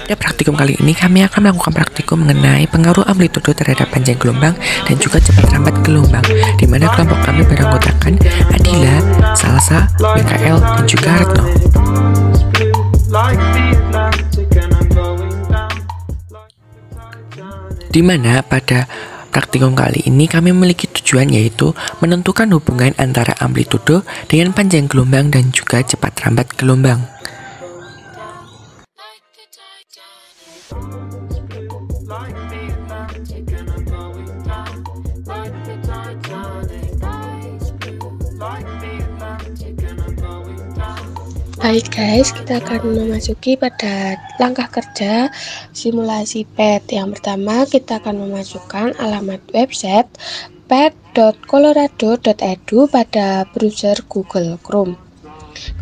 Pada praktikum kali ini kami akan melakukan praktikum mengenai pengaruh amplitudo terhadap panjang gelombang dan juga cepat rambat gelombang, di mana kelompok kami beranggotakan Adila, Salsa, Mikael, dan juga Retno. Di mana pada praktikum kali ini kami memiliki tujuan, yaitu menentukan hubungan antara amplitudo dengan panjang gelombang dan juga cepat rambat gelombang. Baik guys, kita akan memasuki pada langkah kerja simulasi PET. Yang pertama, kita akan memasukkan alamat website pet.colorado.edu pada browser Google Chrome.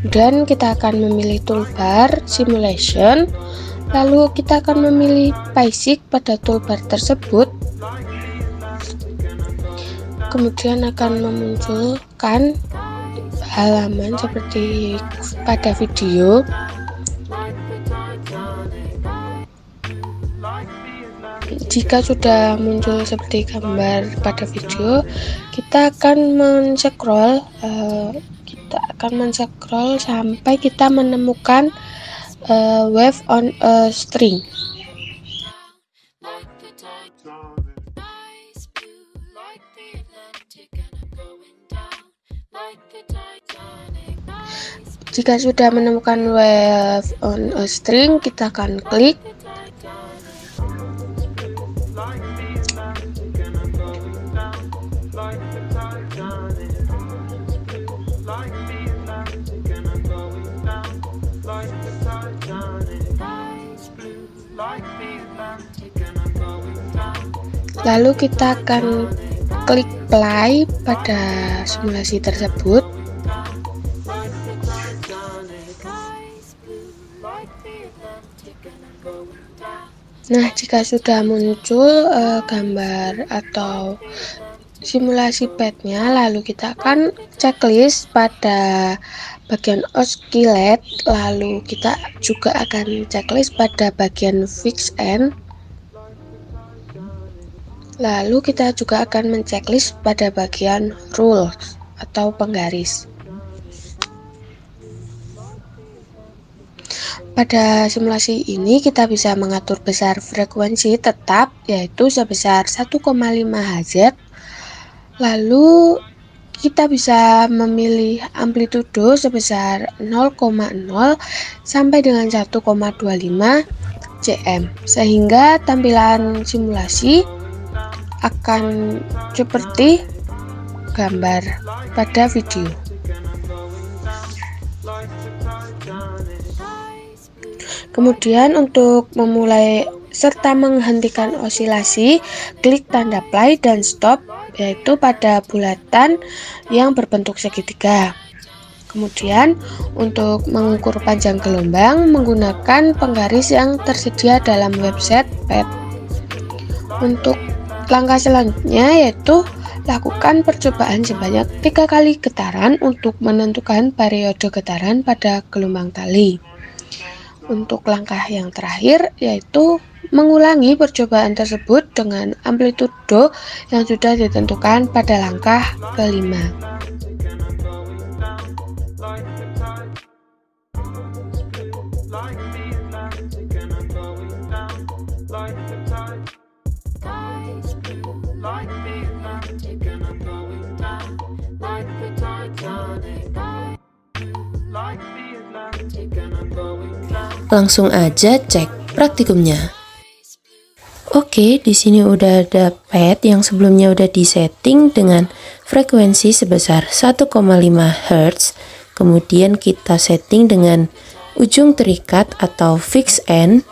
Kemudian kita akan memilih toolbar simulation, lalu kita akan memilih basic pada toolbar tersebut. Kemudian akan memunculkan halaman seperti pada video. Jika sudah muncul seperti gambar pada video, kita akan men-scroll sampai kita menemukan wave on a string. Jika sudah menemukan wave on a string, kita akan klik. Lalu kita akan klik play pada simulasi tersebut. Nah, jika sudah muncul gambar atau simulasi PET-nya, lalu kita akan checklist pada bagian oscillate, lalu kita juga akan checklist pada bagian fix end, lalu kita juga akan menceklis pada bagian rules atau penggaris. Pada simulasi ini kita bisa mengatur besar frekuensi tetap, yaitu sebesar 1,5 Hz. Lalu kita bisa memilih amplitudo sebesar 0,0 sampai dengan 1,25 cm, sehingga tampilan simulasi akan seperti gambar pada video. Kemudian untuk memulai serta menghentikan osilasi, klik tanda play dan stop, yaitu pada bulatan yang berbentuk segitiga. Kemudian untuk mengukur panjang gelombang menggunakan penggaris yang tersedia dalam website PET. Untuk langkah selanjutnya yaitu lakukan percobaan sebanyak 3 kali getaran untuk menentukan periode getaran pada gelombang tali. Untuk langkah yang terakhir yaitu mengulangi percobaan tersebut dengan amplitudo yang sudah ditentukan pada langkah kelima. Langsung aja cek praktikumnya. Oke, di sini udah ada PET yang sebelumnya udah disetting dengan frekuensi sebesar 1,5 Hz. Kemudian kita setting dengan ujung terikat atau fix end.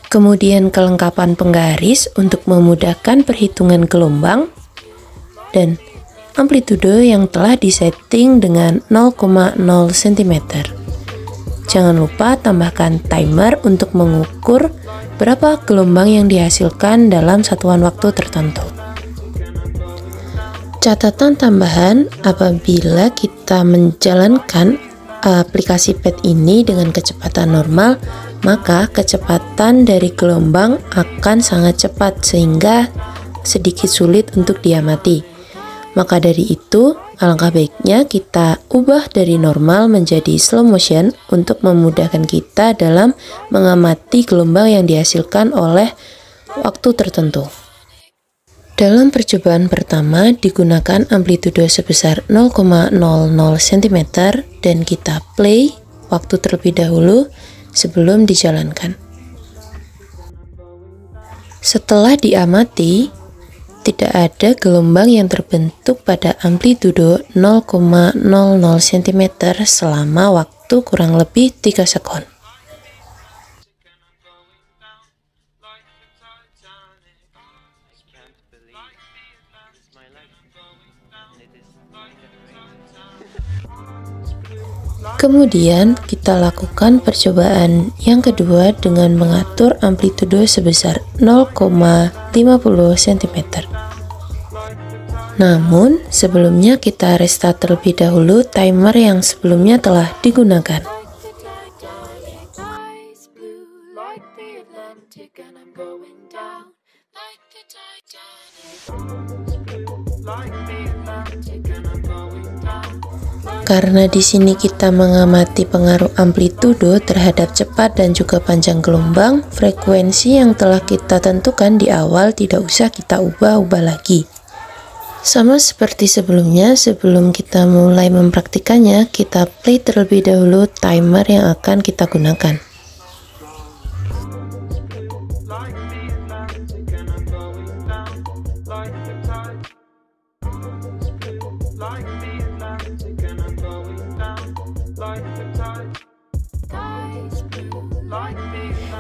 Kemudian kelengkapan penggaris untuk memudahkan perhitungan gelombang. Dan amplitudo yang telah disetting dengan 0,0 cm. Jangan lupa tambahkan timer untuk mengukur berapa gelombang yang dihasilkan dalam satuan waktu tertentu. Catatan tambahan, apabila kita menjalankan aplikasi PET ini dengan kecepatan normal, maka kecepatan dari gelombang akan sangat cepat sehingga sedikit sulit untuk diamati. Maka dari itu, alangkah baiknya kita ubah dari normal menjadi slow motion untuk memudahkan kita dalam mengamati gelombang yang dihasilkan oleh waktu tertentu. Dalam percobaan pertama digunakan amplitudo sebesar 0,00 cm dan kita play waktu terlebih dahulu sebelum dijalankan. Setelah diamati, tidak ada gelombang yang terbentuk pada amplitudo 0,00 cm selama waktu kurang lebih 3 sekon. Kemudian kita lakukan percobaan yang kedua dengan mengatur amplitudo sebesar 0,50 cm. Namun, sebelumnya kita restart terlebih dahulu timer yang sebelumnya telah digunakan. Karena di sini kita mengamati pengaruh amplitudo terhadap cepat dan juga panjang gelombang, frekuensi yang telah kita tentukan di awal tidak usah kita ubah-ubah lagi. Sama seperti sebelumnya, sebelum kita mulai mempraktikannya, kita play terlebih dahulu timer yang akan kita gunakan.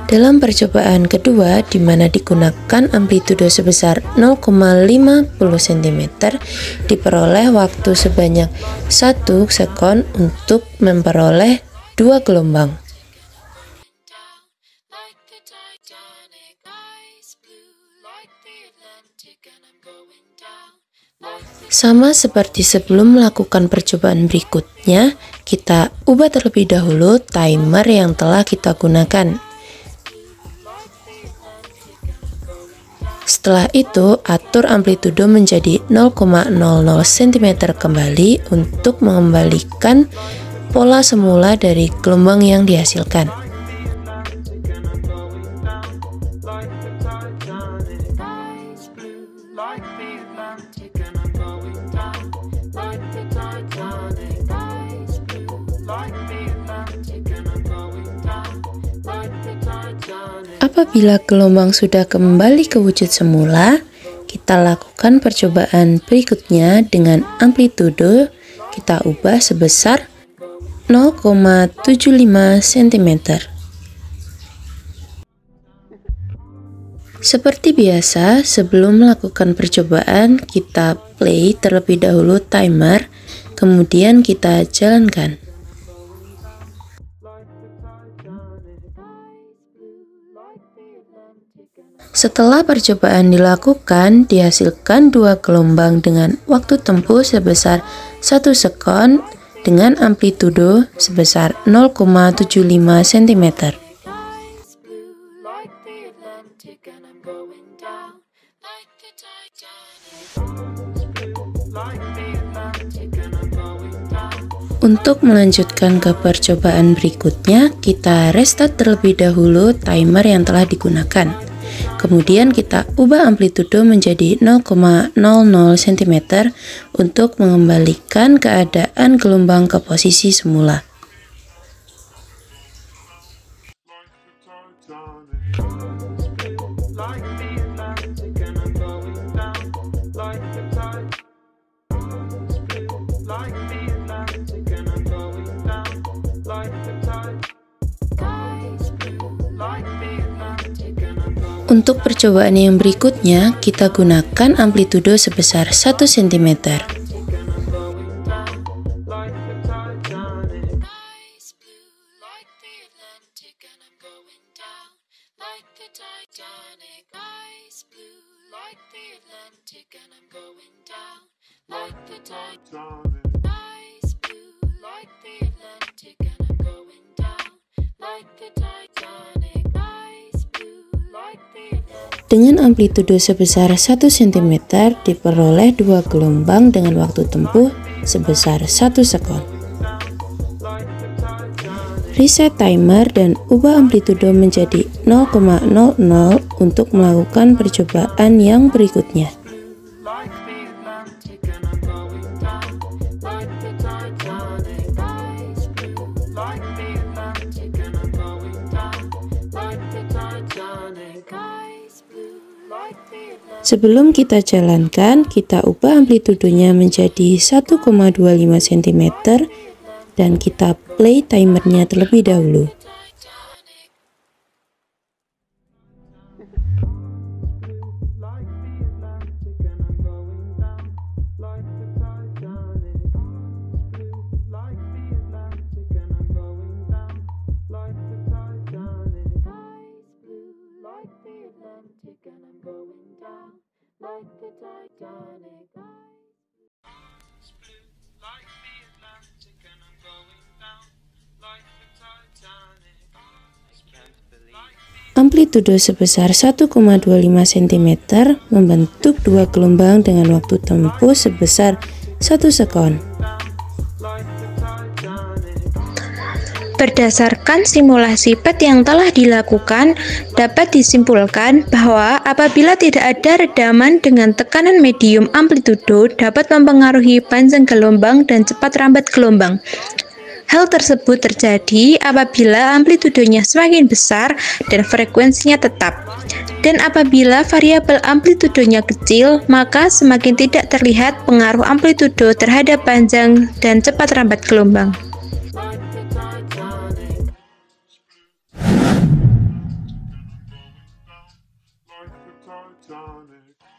Dalam percobaan kedua, di mana digunakan amplitudo sebesar 0,50 cm, diperoleh waktu sebanyak 1 sekon untuk memperoleh 2 gelombang. Sama seperti sebelum melakukan percobaan berikutnya, kita ubah terlebih dahulu timer yang telah kita gunakan. Setelah itu, atur amplitudo menjadi 0,00 cm kembali untuk mengembalikan pola semula dari gelombang yang dihasilkan. Apabila gelombang sudah kembali ke wujud semula, kita lakukan percobaan berikutnya dengan amplitudo kita ubah sebesar 0,75 cm. Seperti biasa, sebelum melakukan percobaan, kita play terlebih dahulu timer, kemudian kita jalankan. Setelah percobaan dilakukan, dihasilkan 2 gelombang dengan waktu tempuh sebesar 1 sekon dengan amplitudo sebesar 0,75 cm. Untuk melanjutkan ke percobaan berikutnya, kita restart terlebih dahulu timer yang telah digunakan. Kemudian kita ubah amplitudo menjadi 0,00 cm untuk mengembalikan keadaan gelombang ke posisi semula. Untuk percobaan yang berikutnya, kita gunakan amplitudo sebesar 1 cm. Dengan amplitudo sebesar 1 cm diperoleh 2 gelombang dengan waktu tempuh sebesar 1 sekon. Reset timer dan ubah amplitudo menjadi 0,00 untuk melakukan percobaan yang berikutnya. Sebelum kita jalankan, kita ubah amplitudonya menjadi 1,25 cm dan kita play timernya terlebih dahulu. Amplitudo sebesar 1,25 cm membentuk 2 gelombang dengan waktu tempuh sebesar 1 sekon. Berdasarkan simulasi PET yang telah dilakukan, dapat disimpulkan bahwa apabila tidak ada redaman dengan tekanan medium, amplitudo dapat mempengaruhi panjang gelombang dan cepat rambat gelombang. Hal tersebut terjadi apabila amplitudonya semakin besar dan frekuensinya tetap. Dan apabila variabel amplitudonya kecil, maka semakin tidak terlihat pengaruh amplitudo terhadap panjang dan cepat rambat gelombang. Titanic.